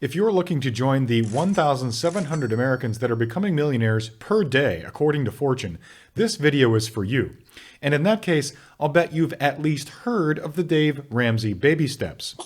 If you're looking to join the 1,700 Americans that are becoming millionaires per day, according to Fortune, this video is for you. And in that case, I'll bet you've at least heard of the Dave Ramsey Baby Steps.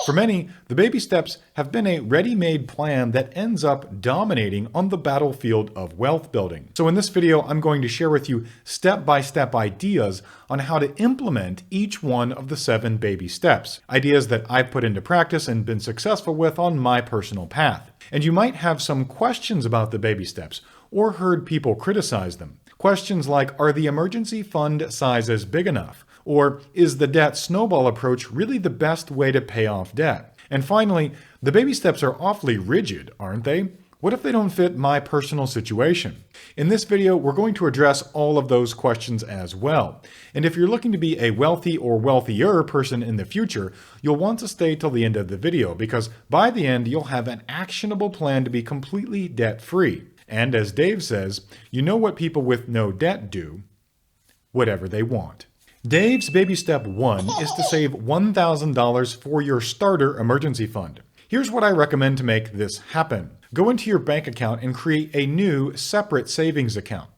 For many, the baby steps have been a ready-made plan that ends up dominating on the battlefield of wealth building. So in this video, I'm going to share with you step-by-step ideas on how to implement each one of the 7 baby steps. Ideas that I've put into practice and been successful with on my personal path. And you might have some questions about the baby steps or heard people criticize them. Questions like, are the emergency fund sizes big enough? Or is the debt snowball approach really the best way to pay off debt? And finally, the baby steps are awfully rigid, aren't they? What if they don't fit my personal situation? In this video, we're going to address all of those questions as well. And if you're looking to be a wealthy or wealthier person in the future, you'll want to stay till the end of the video because by the end, you'll have an actionable plan to be completely debt-free. And as Dave says, you know what people with no debt do? Whatever they want. Dave's baby step 1 is to save $1,000 for your starter emergency fund. Here's what I recommend to make this happen. Go into your bank account and create a new separate savings account.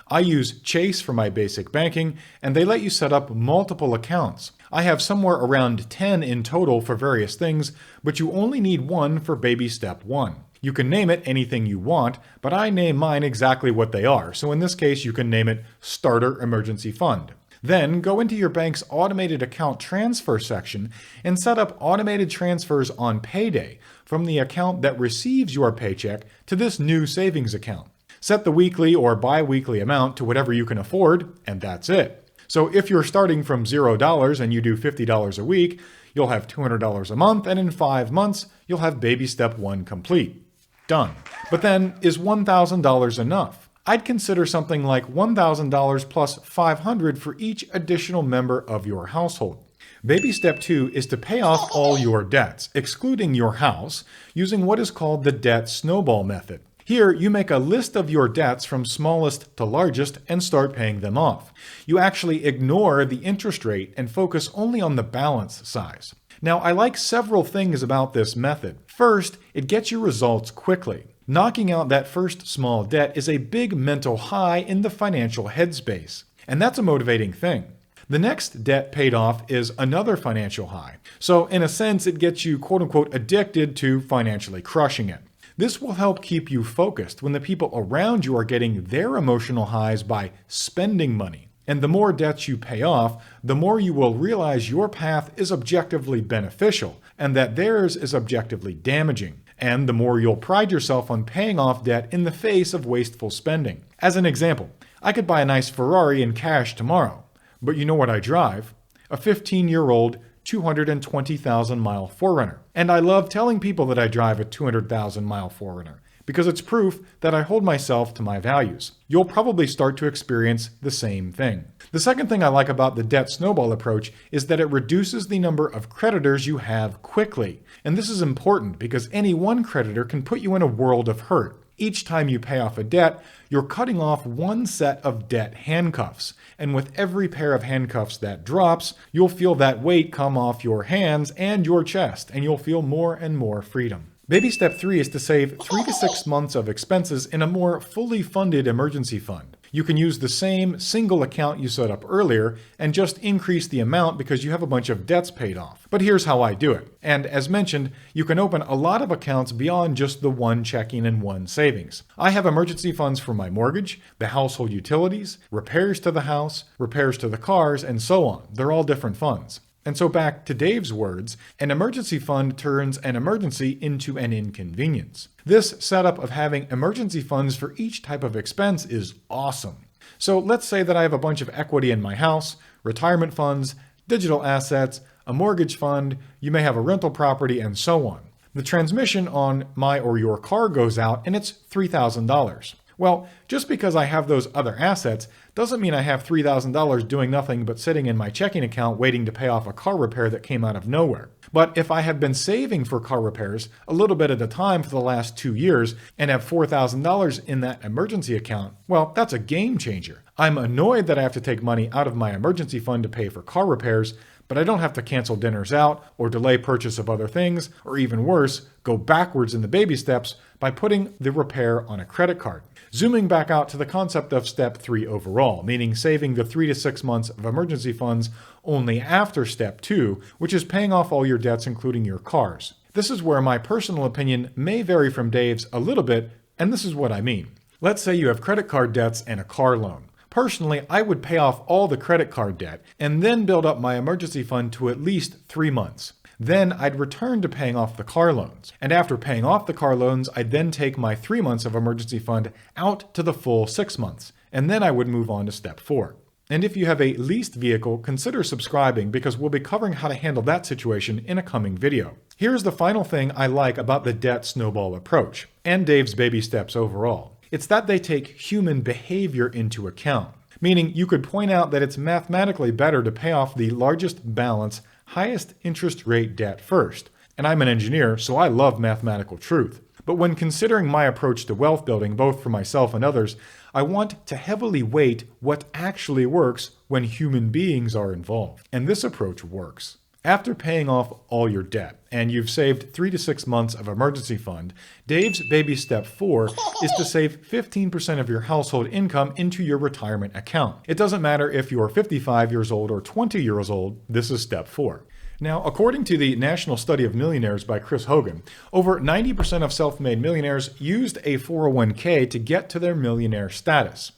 I use Chase for my basic banking, and they let you set up multiple accounts. I have somewhere around 10 in total for various things, but you only need one for baby step 1. You can name it anything you want, but I name mine exactly what they are. So in this case, you can name it Starter Emergency Fund. Then go into your bank's automated account transfer section and set up automated transfers on payday from the account that receives your paycheck to this new savings account. Set the weekly or bi-weekly amount to whatever you can afford, and that's it. So if you're starting from $0 and you do $50 a week, you'll have $200 a month, and in 5 months, you'll have baby step 1 complete. Done. But then, is $1,000 enough? I'd consider something like $1,000 plus $500 for each additional member of your household. Baby step 2 is to pay off all your debts, excluding your house, using what is called the debt snowball method. Here, you make a list of your debts from smallest to largest and start paying them off. You actually ignore the interest rate and focus only on the balance size. Now, I like several things about this method. First, it gets you results quickly. Knocking out that first small debt is a big mental high in the financial headspace, and that's a motivating thing. The next debt paid off is another financial high. So in a sense, it gets you quote-unquote addicted to financially crushing it. This will help keep you focused when the people around you are getting their emotional highs by spending money. And the more debts you pay off, the more you will realize your path is objectively beneficial and that theirs is objectively damaging. And the more you'll pride yourself on paying off debt in the face of wasteful spending. As an example, I could buy a nice Ferrari in cash tomorrow, but you know what I drive? A 15-year-old 220,000-mile 4Runner. And I love telling people that I drive a 200,000-mile 4Runner because it's proof that I hold myself to my values. You'll probably start to experience the same thing. The second thing I like about the debt snowball approach is that it reduces the number of creditors you have quickly. And this is important because any one creditor can put you in a world of hurt. Each time you pay off a debt, you're cutting off one set of debt handcuffs. And with every pair of handcuffs that drops, you'll feel that weight come off your hands and your chest, and you'll feel more and more freedom. Baby step 3 is to save 3 to 6 months of expenses in a more fully funded emergency fund. You can use the same single account you set up earlier and just increase the amount because you have a bunch of debts paid off. But here's how I do it. And as mentioned, you can open a lot of accounts beyond just the one checking and one savings. I have emergency funds for my mortgage, the household utilities, repairs to the house, repairs to the cars, and so on. They're all different funds. And so back to Dave's words, an emergency fund turns an emergency into an inconvenience. This setup of having emergency funds for each type of expense is awesome. So let's say that I have a bunch of equity in my house, retirement funds, digital assets, a mortgage fund, you may have a rental property, and so on. The transmission on my or your car goes out and it's $3,000. Well, just because I have those other assets doesn't mean I have $3,000 doing nothing but sitting in my checking account waiting to pay off a car repair that came out of nowhere. But if I have been saving for car repairs a little bit at a time for the last 2 years and have $4,000 in that emergency account, well, that's a game changer. I'm annoyed that I have to take money out of my emergency fund to pay for car repairs, but I don't have to cancel dinners out or delay purchase of other things, or even worse, go backwards in the baby steps by putting the repair on a credit card. Zooming back out to the concept of step 3 overall, meaning saving the 3 to 6 months of emergency funds only after step 2, which is paying off all your debts, including your cars. This is where my personal opinion may vary from Dave's a little bit, and this is what I mean. Let's say you have credit card debts and a car loan. Personally, I would pay off all the credit card debt and then build up my emergency fund to at least 3 months. Then I'd return to paying off the car loans. And after paying off the car loans, I'd then take my 3 months of emergency fund out to the full 6 months. And then I would move on to step 4. And if you have a leased vehicle, consider subscribing because we'll be covering how to handle that situation in a coming video. Here's the final thing I like about the debt snowball approach, and Dave's baby steps overall. It's that they take human behavior into account. Meaning you could point out that it's mathematically better to pay off the largest balance, highest interest rate debt first. And I'm an engineer, so I love mathematical truth. But when considering my approach to wealth building, both for myself and others, I want to heavily weight what actually works when human beings are involved. And this approach works. After paying off all your debt, and you've saved 3 to 6 months of emergency fund, Dave's baby step 4 is to save 15% of your household income into your retirement account. It doesn't matter if you're 55 years old or 20 years old, this is step 4. Now, according to the National Study of Millionaires by Chris Hogan, over 90% of self-made millionaires used a 401k to get to their millionaire status.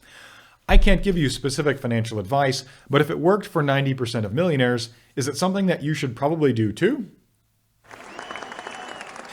I can't give you specific financial advice, but if it worked for 90% of millionaires, is it something that you should probably do too?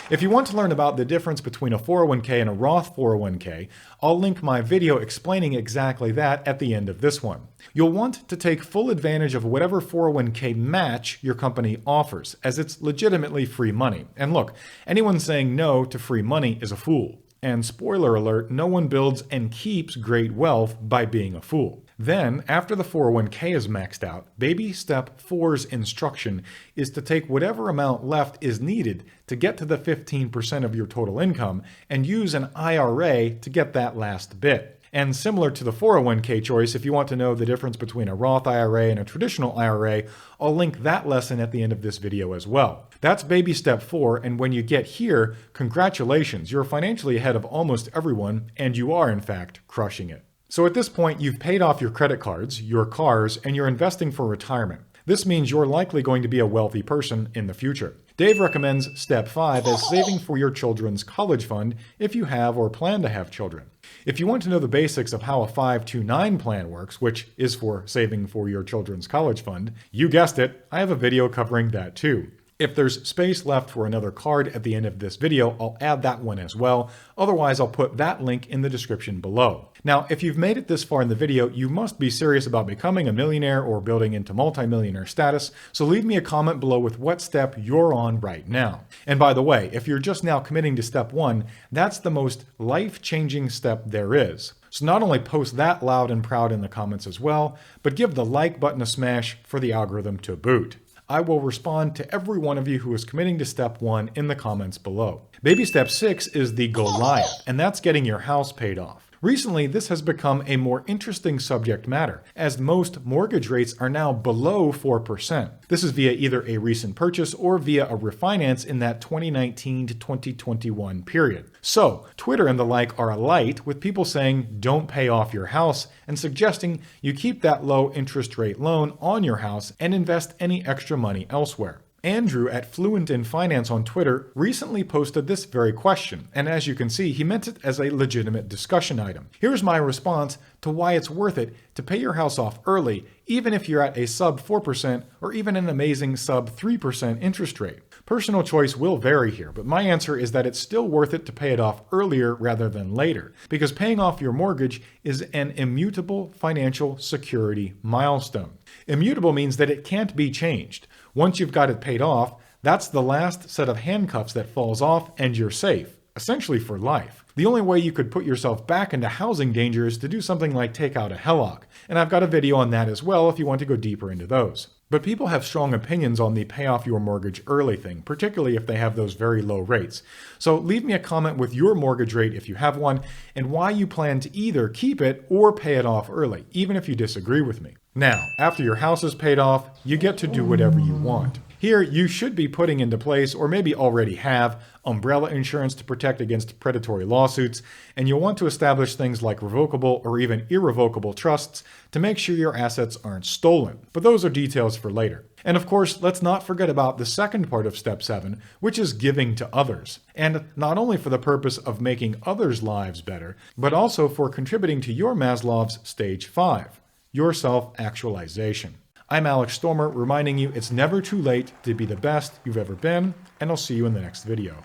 If you want to learn about the difference between a 401k and a Roth 401k, I'll link my video explaining exactly that at the end of this one. You'll want to take full advantage of whatever 401k match your company offers, as it's legitimately free money. And look, anyone saying no to free money is a fool. And spoiler alert, no one builds and keeps great wealth by being a fool. Then, after the 401k is maxed out, baby step 4's instruction is to take whatever amount left is needed to get to the 15% of your total income and use an IRA to get that last bit. And similar to the 401k choice, if you want to know the difference between a Roth IRA and a traditional IRA, I'll link that lesson at the end of this video as well. That's baby step 4, and when you get here, congratulations, you're financially ahead of almost everyone, and you are in fact crushing it. So at this point, you've paid off your credit cards, your cars, and you're investing for retirement. This means you're likely going to be a wealthy person in the future. Dave recommends step 5 as saving for your children's college fund if you have or plan to have children. If you want to know the basics of how a 529 plan works, which is for saving for your children's college fund, you guessed it, I have a video covering that too. If there's space left for another card at the end of this video, I'll add that one as well. Otherwise, I'll put that link in the description below. Now, if you've made it this far in the video, you must be serious about becoming a millionaire or building into multimillionaire status, so leave me a comment below with what step you're on right now. And by the way, if you're just now committing to step 1, that's the most life-changing step there is. So not only post that loud and proud in the comments as well, but give the like button a smash for the algorithm to boot. I will respond to every one of you who is committing to step 1 in the comments below. Baby step 6 is the Goliath, and that's getting your house paid off. Recently, this has become a more interesting subject matter, as most mortgage rates are now below 4%. This is via either a recent purchase or via a refinance in that 2019 to 2021 period. So, Twitter and the like are alight with people saying don't pay off your house and suggesting you keep that low interest rate loan on your house and invest any extra money elsewhere. Andrew at Fluent in Finance on Twitter recently posted this very question, and as you can see, he meant it as a legitimate discussion item. Here's my response to why it's worth it to pay your house off early, even if you're at a sub 4% or even an amazing sub 3% interest rate. Personal choice will vary here, but my answer is that it's still worth it to pay it off earlier rather than later, because paying off your mortgage is an immutable financial security milestone. Immutable means that it can't be changed. Once you've got it paid off, that's the last set of handcuffs that falls off and you're safe, essentially for life. The only way you could put yourself back into housing danger is to do something like take out a HELOC, and I've got a video on that as well if you want to go deeper into those. But people have strong opinions on the pay off your mortgage early thing, particularly if they have those very low rates. So leave me a comment with your mortgage rate if you have one, and why you plan to either keep it or pay it off early, even if you disagree with me. Now, after your house is paid off, you get to do whatever you want. Here, you should be putting into place, or maybe already have, umbrella insurance to protect against predatory lawsuits, and you'll want to establish things like revocable or even irrevocable trusts to make sure your assets aren't stolen. But those are details for later. And of course, let's not forget about the second part of Step 7, which is giving to others. And not only for the purpose of making others' lives better, but also for contributing to your Maslow's Stage 5, your self-actualization. I'm Alex Stoermer, reminding you it's never too late to be the best you've ever been, and I'll see you in the next video.